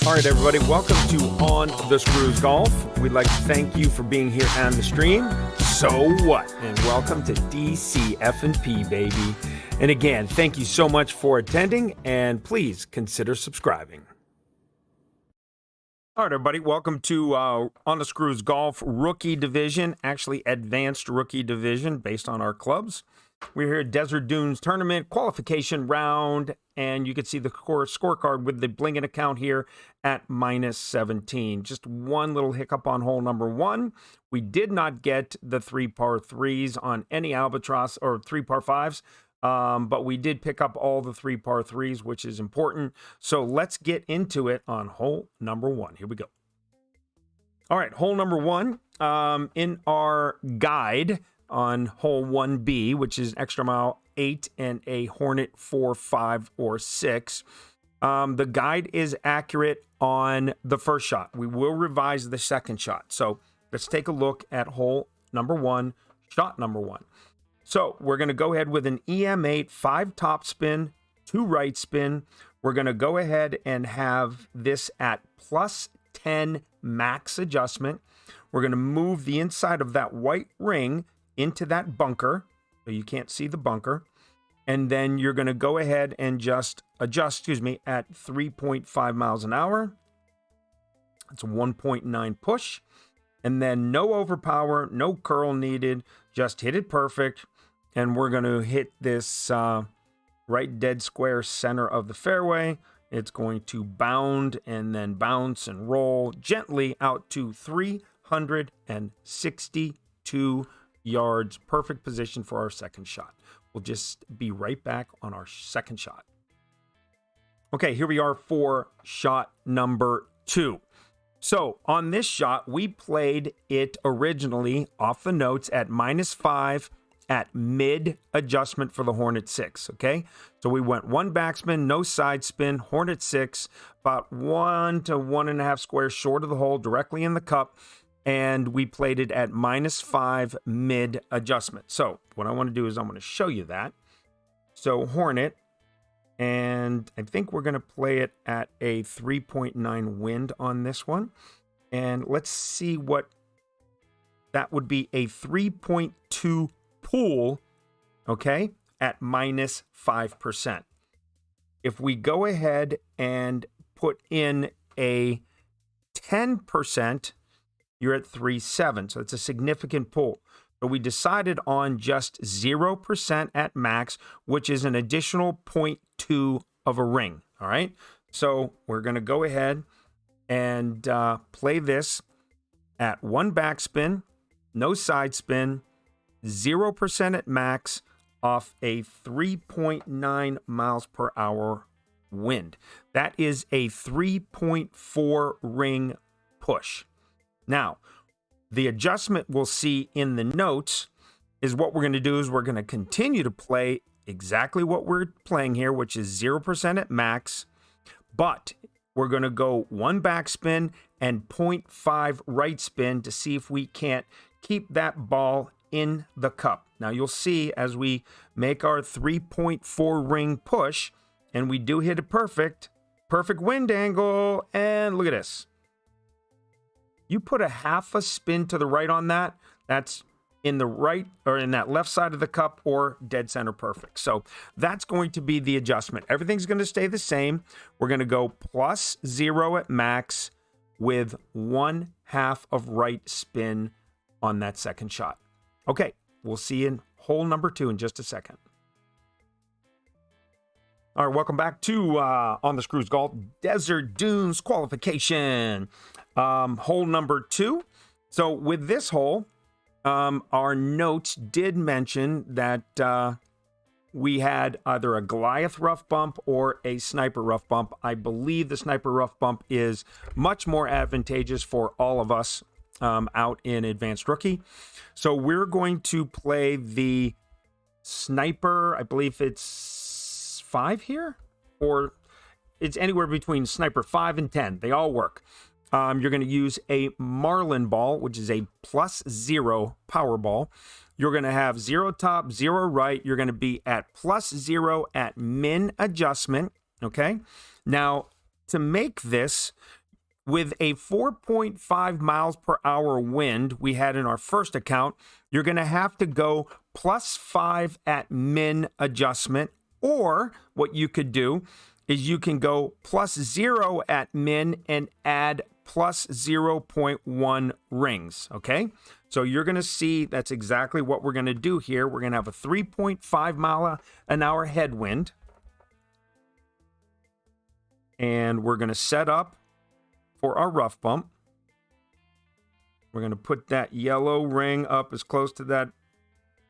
All right, everybody, welcome to On the Screws Golf. We'd like to thank you for being here on the stream. So what? And welcome to DCF&P, baby. And again, thank you so much for attending, and please consider subscribing. All right, everybody, welcome to On the Screws Golf Rookie Division, actually Advanced Rookie Division based on our clubs. We're here at Desert Dunes Tournament Qualification round, and you can see the scorecard with the blinking account here at -17. Just one little hiccup on hole number one. We did not get the 3 par 3s on any albatross or 3 par 5s, but we did pick up all the 3 par 3s, which is important. So let's get into it on hole number one. Here we go. All right, hole number one in our guide on hole 1B, which is extra mile 8 and a Hornet 4, 5, or 6. The guide is accurate on the first shot. We will revise the second shot. So let's take a look at hole number one, shot number one. So we're going to go ahead with an EM8, 5 top spin, 2 right spin. We're going to go ahead and have this at +10 max adjustment. We're going to move the inside of that white ring into that bunker, so you can't see the bunker. And then you're going to go ahead and just adjust, at 3.5 miles an hour. It's a 1.9 push. And then no overpower, no curl needed, just hit it perfect. And we're going to hit this right dead square center of the fairway. It's going to bound and then bounce and roll gently out to 362 yards. Perfect position for our second shot. We'll just be right back on our second shot. Okay, here we are for shot number two. So on this shot, we played it originally off the notes at -5 at mid adjustment for the Hornet 6. Okay, so we went 1 backspin, no side spin, Hornet 6, about 1 to 1.5 squares short of the hole, directly in the cup. And we played it at -5 mid adjustment. So what I want to do is I'm going to show you that. So Hornet, and I think we're going to play it at a 3.9 wind on this one. And let's see what that would be, a 3.2 pool, okay, at -5%. If we go ahead and put in a 10%, you're at 3.7, so it's a significant pull. So we decided on just 0% at max, which is an additional 0.2 of a ring, all right? So we're going to go ahead and play this at 1 backspin, no side spin, 0% at max off a 3.9 miles per hour wind. That is a 3.4 ring push. Now, the adjustment we'll see in the notes is what we're going to do is we're going to continue to play exactly what we're playing here, which is 0% at max, but we're going to go 1 backspin and 0.5 right spin to see if we can't keep that ball in the cup. Now, you'll see as we make our 3.4 ring push, and we do hit it perfect wind angle, and look at this. You put a half a spin to the right on that, that's in the right or in that left side of the cup or dead center perfect. So that's going to be the adjustment. Everything's going to stay the same. We're going to go +0 at max with 1/2 of right spin on that second shot. Okay, we'll see you in hole number two in just a second. All right, welcome back to On the Screws Golf Desert Dunes Qualification. Hole number two. So with this hole, our notes did mention that we had either a Goliath rough bump or a sniper rough bump. I believe the sniper rough bump is much more advantageous for all of us out in Advanced Rookie. So we're going to play the sniper. I believe it's 5 here, or it's anywhere between sniper 5 and 10. They all work. You're going to use a Marlin ball, which is a +0 power ball. You're going to have 0 top, 0 right. You're going to be at +0 at min adjustment. Okay. Now, to make this, with a 4.5 miles per hour wind we had in our first account, you're going to have to go +5 at min adjustment, or what you could do is you can go +0 at min and add +0.1 rings, okay? So you're going to see that's exactly what we're going to do here. We're going to have a 3.5 mile an hour headwind, and we're going to set up for our rough bump. We're going to put that yellow ring up as close to that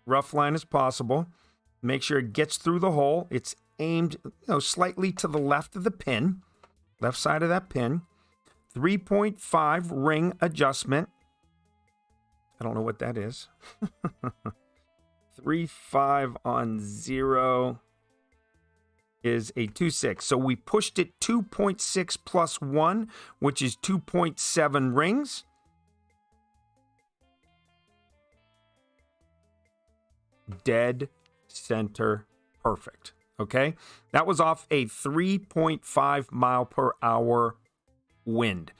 rough line as possible. Make sure it gets through the hole. It's aimed, slightly to the left of the pin, left side of that pin. 3.5 ring adjustment. I don't know what that is. 3.5 on 0 is a 2.6. So we pushed it 2.6 plus 1, which is 2.7 rings. Dead center perfect. Okay? That was off a 3.5 mile per hour wind.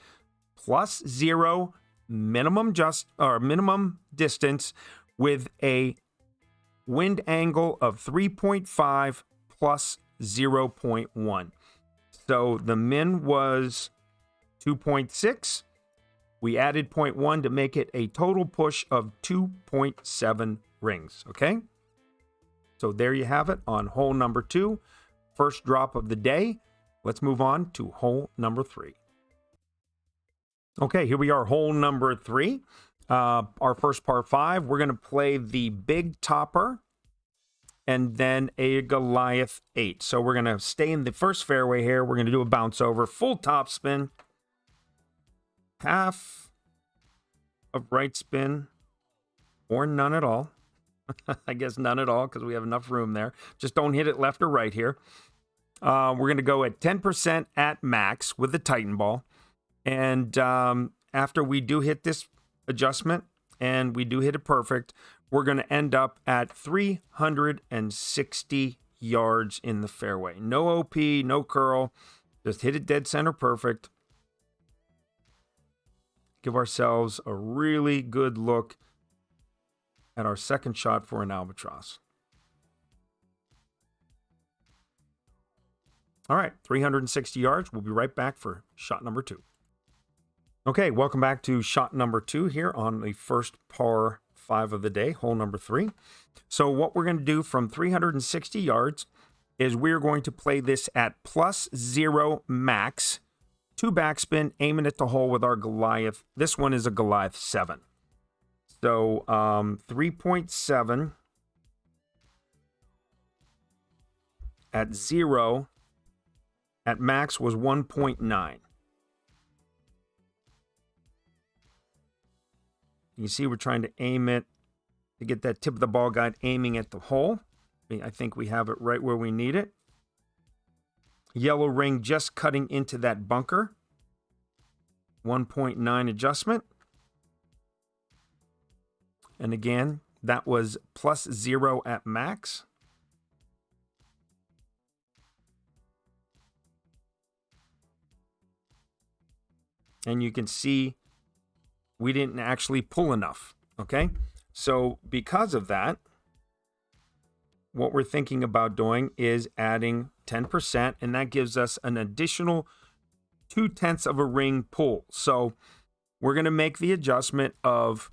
+0 minimum distance with a wind angle of 3.5 plus 0.1. So the min was 2.6. We added 0.1 to make it a total push of 2.7 rings. Okay? So there you have it on hole number 2. First drop of the day. Let's move on to hole number 3. Okay, here we are, hole number 3. Our first par 5. We're going to play the big topper and then a Goliath 8. So we're going to stay in the first fairway here. We're going to do a bounce over, full top spin, half of right spin, or none at all. I guess none at all because we have enough room there. Just don't hit it left or right here. We're going to go at 10% at max with the Titan ball. And after we do hit this adjustment and we do hit it perfect, we're going to end up at 360 yards in the fairway. No OP, no curl. Just hit it dead center perfect. Give ourselves a really good look at our second shot for an albatross. All right, 360 yards. We'll be right back for shot number 2. Okay, welcome back to shot number 2 here on the first par 5 of the day, hole number 3. So what we're going to do from 360 yards is we're going to play this at +0 max, 2 backspin, aiming at the hole with our Goliath. This one is a Goliath 7. So 3.7 at 0 at max was 1.9. You see we're trying to aim it to get that tip of the ball guide aiming at the hole. I think we have it right where we need it. Yellow ring just cutting into that bunker. 1.9 adjustment. And again, that was +0 at max. And you can see we didn't actually pull enough, okay? So because of that, what we're thinking about doing is adding 10%, and that gives us an additional 0.2 of a ring pull. So we're going to make the adjustment of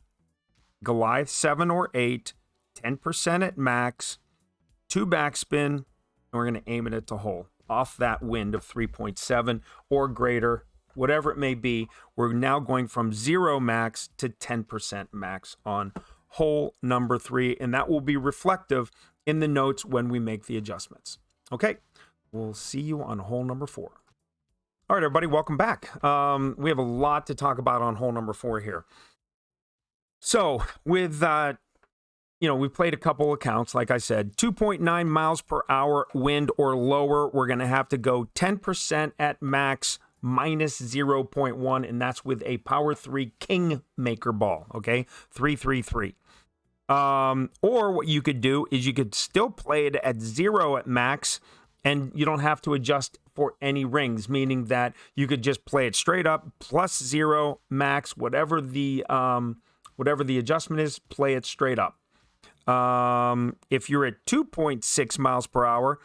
Goliath 7 or 8, 10% at max, 2 backspin, and we're going to aim it at the hole off that wind of 3.7 or greater, whatever it may be. We're now going from 0 max to 10% max on hole number 3, and that will be reflective in the notes when we make the adjustments. Okay, we'll see you on hole number 4. All right, everybody, welcome back. We have a lot to talk about on hole number 4 here. So with, we played a couple accounts, like I said, 2.9 miles per hour wind or lower. We're going to have to go 10% at max minus 0.1, and that's with a Power 3 Kingmaker ball, okay? 333. Or what you could do is you could still play it at 0 at max and you don't have to adjust for any rings, meaning that you could just play it straight up, plus 0, max, whatever the adjustment is, play it straight up. If you're at 2.6 miles per hour,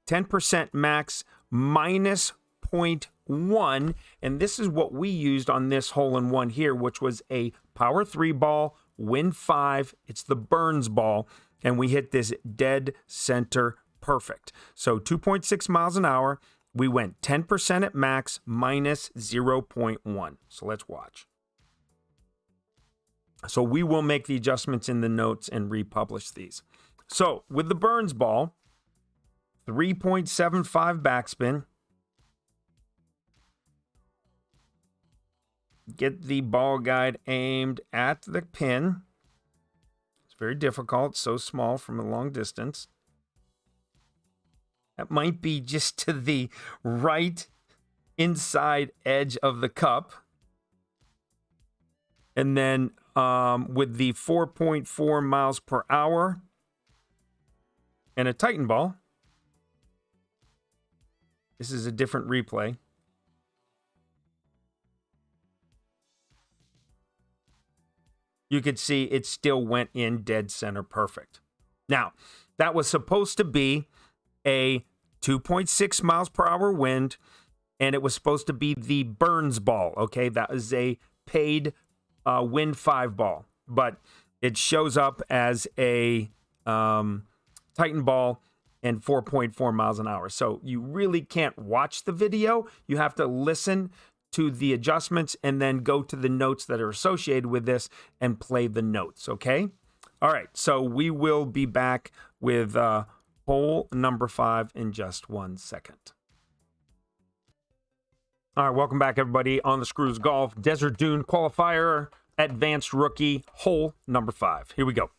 10% max minus 0.1, and this is what we used on this hole-in-one here, which was a power 3 ball, wind 5. It's the Burns ball, and we hit this dead center perfect. So 2.6 miles an hour. We went 10% at max minus 0.1. So let's watch. So we will make the adjustments in the notes and republish these. So with the Burns ball, 3.75 backspin. Get the ball guide aimed at the pin. It's very difficult, so small from a long distance. That might be just to the right inside edge of the cup. And then with the 4.4 miles per hour and a Titan ball, this is a different replay. You could see it still went in dead center perfect. Now, that was supposed to be a 2.6 miles per hour wind, and it was supposed to be the Burns ball, okay? That is a paid wind 5 ball, but it shows up as a Titan ball and 4.4 miles an hour. So you really can't watch the video. You have to listen to the adjustments and then go to the notes that are associated with this and play the notes, okay? All right, so we will be back with hole number 5 in just 1 second. All right, welcome back, everybody, on the Screws Golf Desert Dune Qualifier Advanced Rookie, hole number 5. Here we go.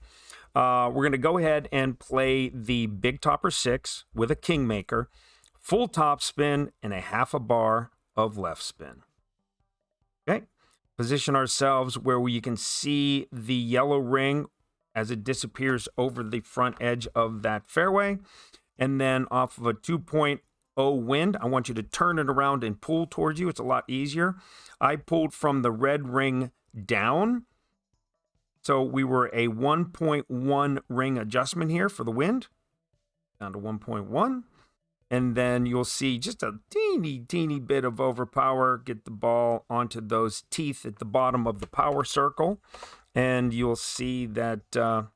We're going to go ahead and play the Big Topper 6 with a Kingmaker, full top spin, and a half a bar of left spin. Okay, position ourselves where you can see the yellow ring as it disappears over the front edge of that fairway. And then off of a 2.0 wind, I want you to turn it around and pull towards you. It's a lot easier. I pulled from the red ring down. So we were a 1.1 ring adjustment here for the wind, down to 1.1. And then you'll see just a teeny bit of overpower, get the ball onto those teeth at the bottom of the power circle. And you'll see that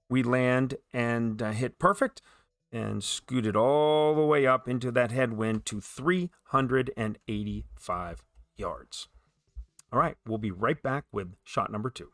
we land and hit perfect and scoot it all the way up into that headwind to 385 yards. All right, we'll be right back with shot number 2.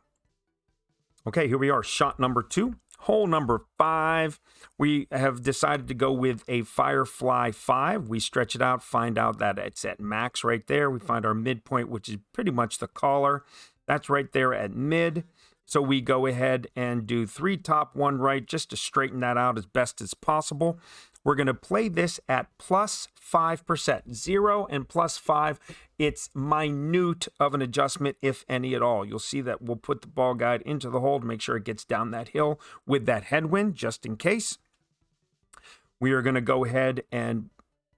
Okay, here we are, shot number 2. Hole number 5, we have decided to go with a Firefly 5. We stretch it out, find out that it's at max right there. We find our midpoint, which is pretty much the collar. That's right there at mid. So we go ahead and do 3 top, 1 right, just to straighten that out as best as possible. We're going to play this at plus 5%. 0 and plus 5. It's minute of an adjustment, if any at all. You'll see that we'll put the ball guide into the hole to make sure it gets down that hill with that headwind, just in case. We are going to go ahead and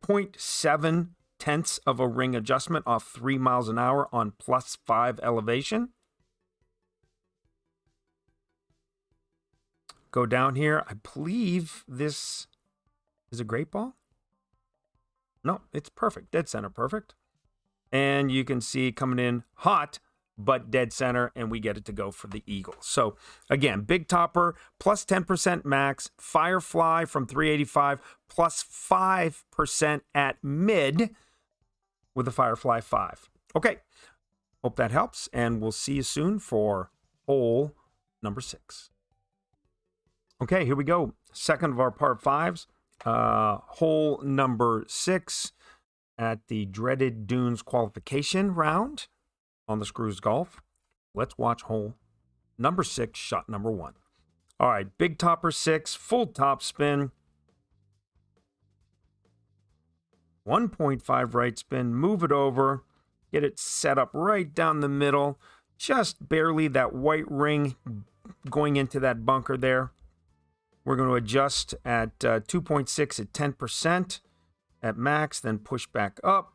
0.7 tenths of a ring adjustment off 3 miles an hour on plus 5 elevation. Go down here. I believe this is a great ball. No, it's perfect. Dead center, perfect. And you can see coming in hot, but dead center, and we get it to go for the eagle. So again, Big Topper, plus 10% max, Firefly from 385, plus 5% at mid with the Firefly 5. Okay, hope that helps, and we'll see you soon for hole number 6. Okay, here we go. Second of our part 5s. Hole number 6 at the dreaded Dunes qualification round on the Screws Golf. Let's watch hole number 6, shot number 1. All right, Big Topper 6, full top spin. 1.5 right spin, move it over, get it set up right down the middle, just barely that white ring going into that bunker there. We're going to adjust at 2.6 at 10% at max, then push back up.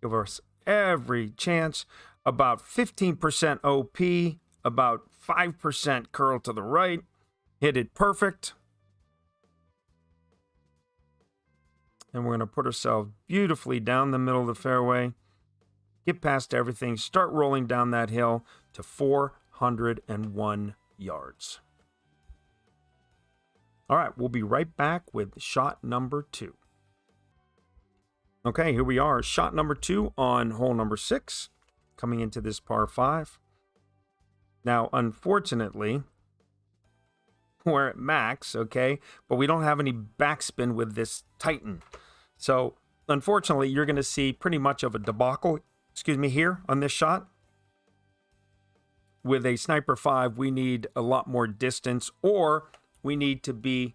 Give us every chance. About 15% OP, about 5% curl to the right. Hit it perfect. And we're going to put ourselves beautifully down the middle of the fairway. Get past everything. Start rolling down that hill to 401 yards. All right, we'll be right back with shot number 2. Okay, here we are. Shot number 2 on hole number 6, coming into this par 5. Now, unfortunately, we're at max, okay, but we don't have any backspin with this Titan. So, unfortunately, you're going to see pretty much of a debacle, here on this shot. With a Sniper 5, we need a lot more distance, or we need to be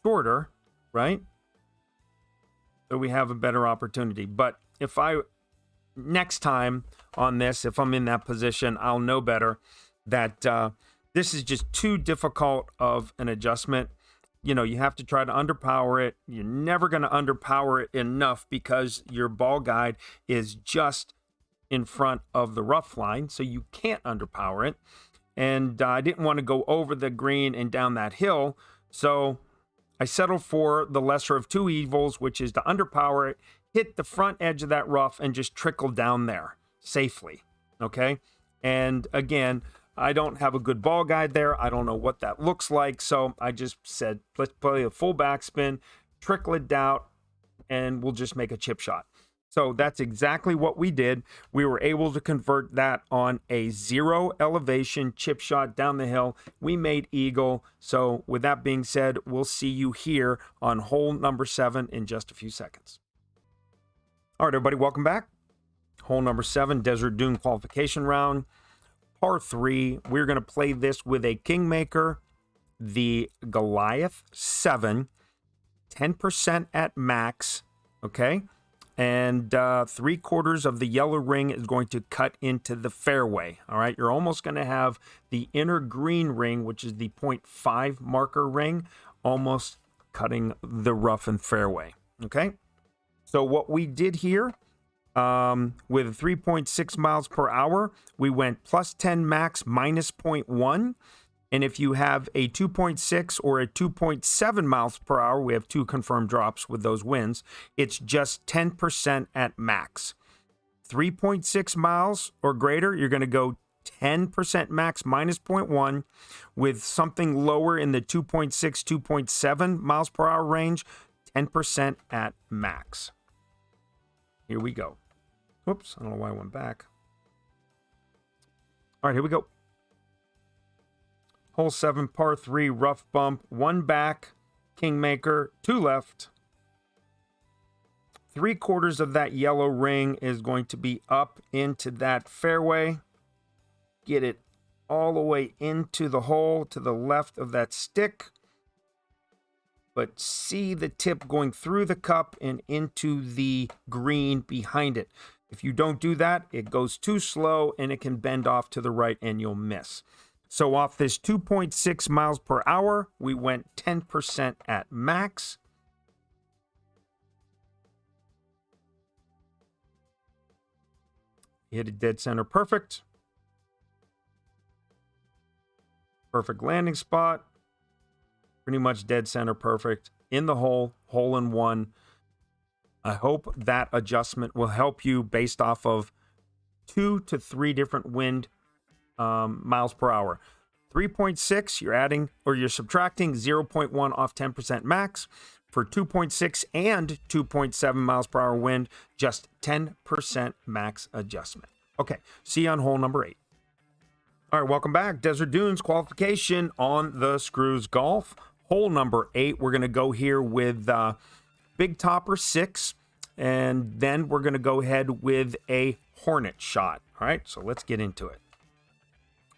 shorter, right? So we have a better opportunity. But if next time on this, if I'm in that position, I'll know better that this is just too difficult of an adjustment. You know, you have to try to underpower it. You're never going to underpower it enough because your ball guide is just in front of the rough line, so you can't underpower it. And I didn't want to go over the green and down that hill, so I settled for the lesser of two evils, which is to underpower it, hit the front edge of that rough, and just trickle down there safely, okay? And again, I don't have a good ball guide there. I don't know what that looks like, so I just said, let's play a full backspin, trickle it down, and we'll just make a chip shot. So that's exactly what we did. We were able to convert that on a 0 elevation chip shot down the hill. We made eagle. So with that being said, we'll see you here on hole number 7 in just a few seconds. All right, everybody, welcome back. Hole number 7, Desert Dune qualification round. Par 3, we're going to play this with a Kingmaker, the Goliath 7, 10% at max, okay? And 3/4 of the yellow ring is going to cut into the fairway, all right? You're almost going to have the inner green ring, which is the 0.5 marker ring, almost cutting the rough and fairway, okay? So what we did here, with 3.6 miles per hour, we went plus 10 max minus 0.1. And if you have a 2.6 or a 2.7 miles per hour, we have 2 confirmed drops with those winds, it's just 10% at max. 3.6 miles or greater, you're going to go 10% max minus 0.1. With something lower in the 2.6, 2.7 miles per hour range, 10% at max. Here we go. Whoops, I don't know why I went back. All right, here we go. Hole 7, par 3, rough bump, 1 back, Kingmaker, 2 left. 3/4 of that yellow ring is going to be up into that fairway. Get it all the way into the hole to the left of that stick. But see the tip going through the cup and into the green behind it. If you don't do that, it goes too slow and it can bend off to the right and you'll miss. So off this 2.6 miles per hour, we went 10% at max. Hit it dead center perfect. Perfect landing spot. Pretty much dead center perfect. In the hole, hole in one. I hope that adjustment will help you based off of 2 to 3 different wind miles per hour. 3.6, you're adding or you're subtracting 0.1 off 10% max. For 2.6 and 2.7 miles per hour wind, just 10% max adjustment. Okay, see you on hole number 8. All right, welcome back. Desert Dunes qualification on the Screws Golf. Hole number 8, we're going to go here with Big Topper 6, and then we're going to go ahead with a Hornet shot. All right, so let's get into it.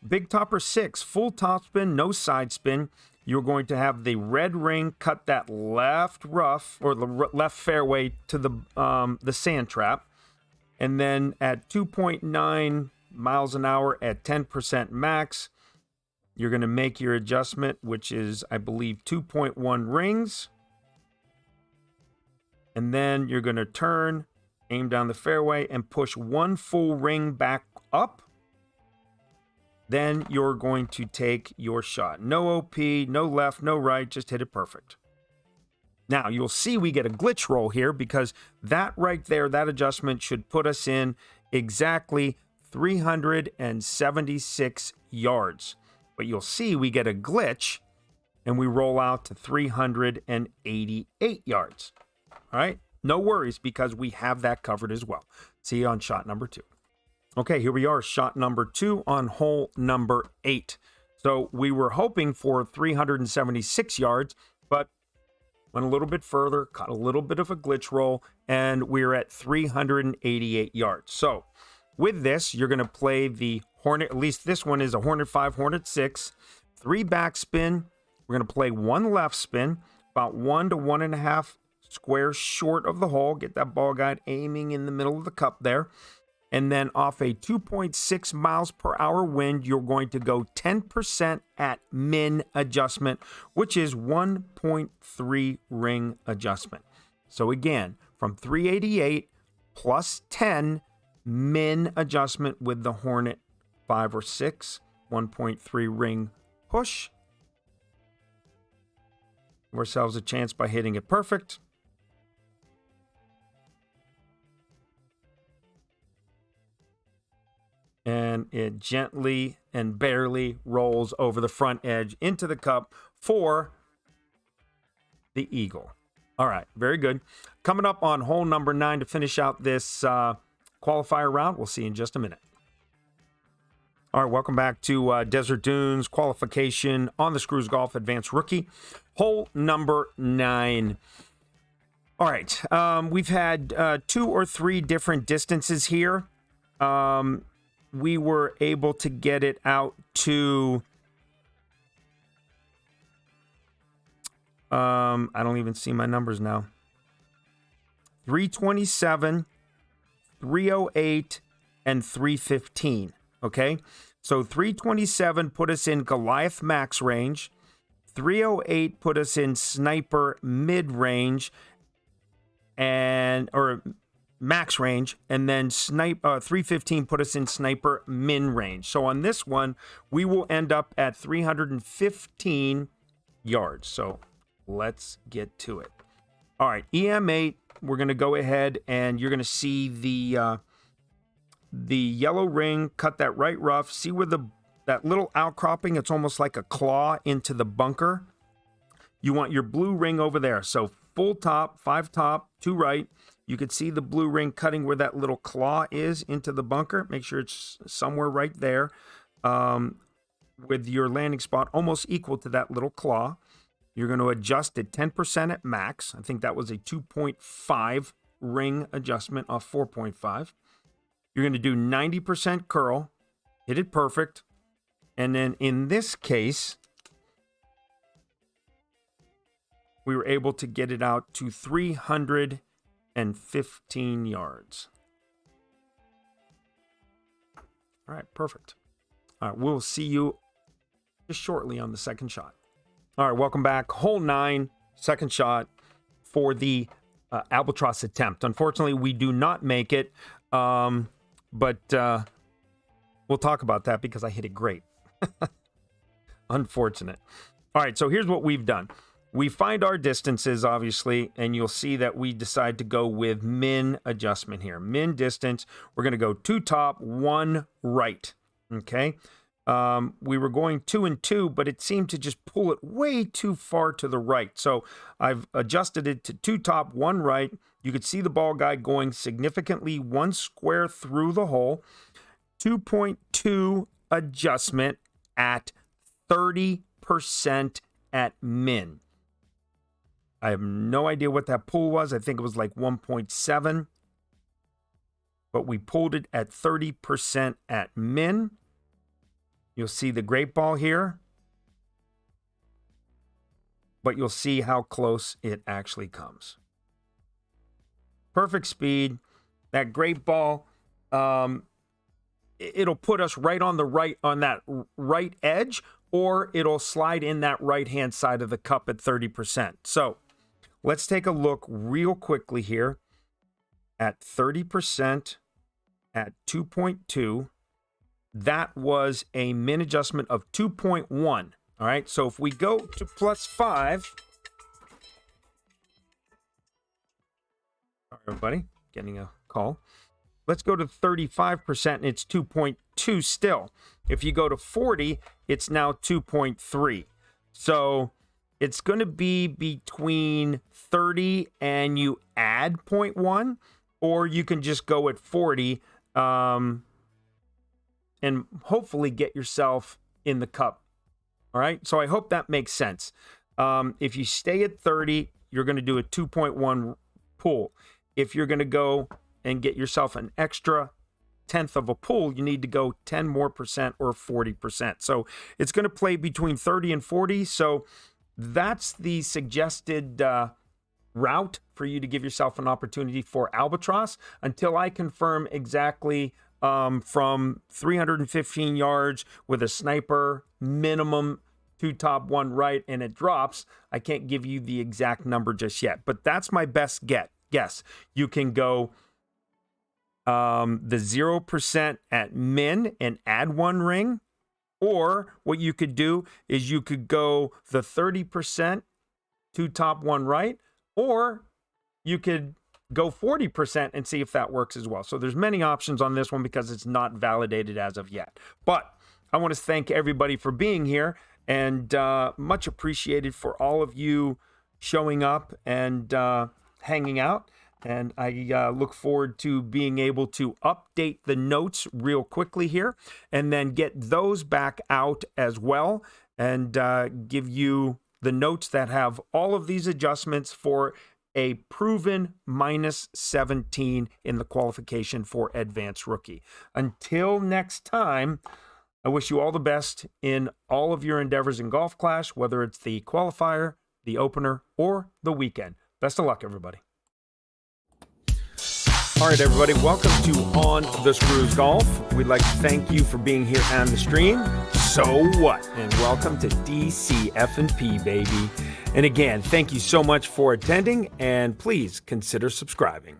Big Topper 6, full topspin, no side spin. You're going to have the red ring cut that left rough or the left fairway to the sand trap. And then at 2.9 miles an hour at 10% max. You're going to make your adjustment, which is, I believe, 2.1 rings. And then you're going to turn, aim down the fairway, and push one full ring back up. Then you're going to take your shot. No OP, no left, no right, just hit it perfect. Now, you'll see we get a glitch roll here because that right there, that adjustment should put us in exactly 376 yards. But you'll see we get a glitch and we roll out to 388 yards. All right, no worries because we have that covered as well. See you on shot number 2. Okay, here we are, shot number 2 on hole number 8. So we were hoping for 376 yards, but went a little bit further, caught a little bit of a glitch roll, and we're at 388 yards. So with this, you're going to play the Hornet, at least this one is a Hornet 5, Hornet 6, 3 backspin. We're going to play 1 left spin, about 1 to 1.5 squares short of the hole. Get that ball guide aiming in the middle of the cup there. And then off a 2.6 miles per hour wind, you're going to go 10% at min adjustment, which is 1.3 ring adjustment. So again, from 388 plus 10 min adjustment with the Hornet 5 or 6, 1.3 ring push. Give ourselves a chance by hitting it perfect. And it gently and barely rolls over the front edge into the cup for the eagle. All right, very good. Coming up on hole number 9 to finish out this qualifier round. We'll see you in just a minute. All right, welcome back to Desert Dunes Qualification on the Screws Golf Advanced Rookie. Hole number 9. All right, we've had 2 or 3 different distances here. We were able to get it out to, I don't even see my numbers now, 327, 308, and 315, okay? So 327 put us in Goliath max range, 308 put us in sniper mid range, or max range, and then 315 put us in sniper min range. So on this one, we will end up at 315 yards. So let's get to it. All right, EM8, we're going to go ahead and you're going to see the yellow ring, cut that right rough. See where that little outcropping, it's almost like a claw into the bunker. You want your blue ring over there. So full top, 5 top, 2 right. You could see the blue ring cutting where that little claw is into the bunker. Make sure it's somewhere right there with your landing spot almost equal to that little claw. You're going to adjust it 10% at max. I think that was a 2.5 ring adjustment off 4.5. You're going to do 90% curl, hit it perfect. And then in this case, we were able to get it out to 315 yards. All right, perfect. All right, we'll see you just shortly on the second shot. All right, welcome back. Hole 9, second shot for the albatross attempt. Unfortunately, we do not make it, but we'll talk about that because I hit it great. Unfortunate. All right, so here's what we've done. We find our distances, obviously, and you'll see that we decide to go with min adjustment here. Min distance, we're going to go 2 top, 1 right, okay? We were going 2 and 2, but it seemed to just pull it way too far to the right. So I've adjusted it to 2 top, 1 right. You could see the ball guide going significantly 1 square through the hole. 2.2 adjustment at 30% at min. I have no idea what that pull was. I think it was like 1.7. But we pulled it at 30% at min. You'll see the great ball here. But you'll see how close it actually comes. Perfect speed. That great ball it'll put us right on that right edge, or it'll slide in that right-hand side of the cup at 30%. So let's take a look real quickly here at 30% at 2.2. That was a min adjustment of 2.1. All right, so if we go to +5, sorry everybody, getting a call. Let's go to 35% and it's 2.2 still. If you go to 40, it's now 2.3. So it's going to be between 30 and you add 0.1, or you can just go at 40 and hopefully get yourself in the cup. All right, so I hope that makes sense. If you stay at 30, you're going to do a 2.1 pull. If you're going to go and get yourself an extra tenth of a pull, you need to go 10 more percent or 40%. So it's going to play between 30 and 40. So that's the suggested route for you to give yourself an opportunity for albatross until I confirm exactly from 315 yards with a sniper, minimum 2 top, 1 right, and it drops. I can't give you the exact number just yet, but that's my best guess. You can go the 0% at min and add 1 ring, or what you could do is you could go the 30%, 2 top, 1 right, or you could go 40% and see if that works as well. So there's many options on this one because it's not validated as of yet. But I want to thank everybody for being here, and much appreciated for all of you showing up and hanging out. And I look forward to being able to update the notes real quickly here and then get those back out as well and give you the notes that have all of these adjustments for a proven -17 in the qualification for advanced rookie. Until next time, I wish you all the best in all of your endeavors in Golf Clash, whether it's the qualifier, the opener, or the weekend. Best of luck, everybody. All right, everybody, welcome to On the Screws Golf. We'd like to thank you for being here on the stream. So what? And welcome to DCF&P, baby. And again, thank you so much for attending, and please consider subscribing.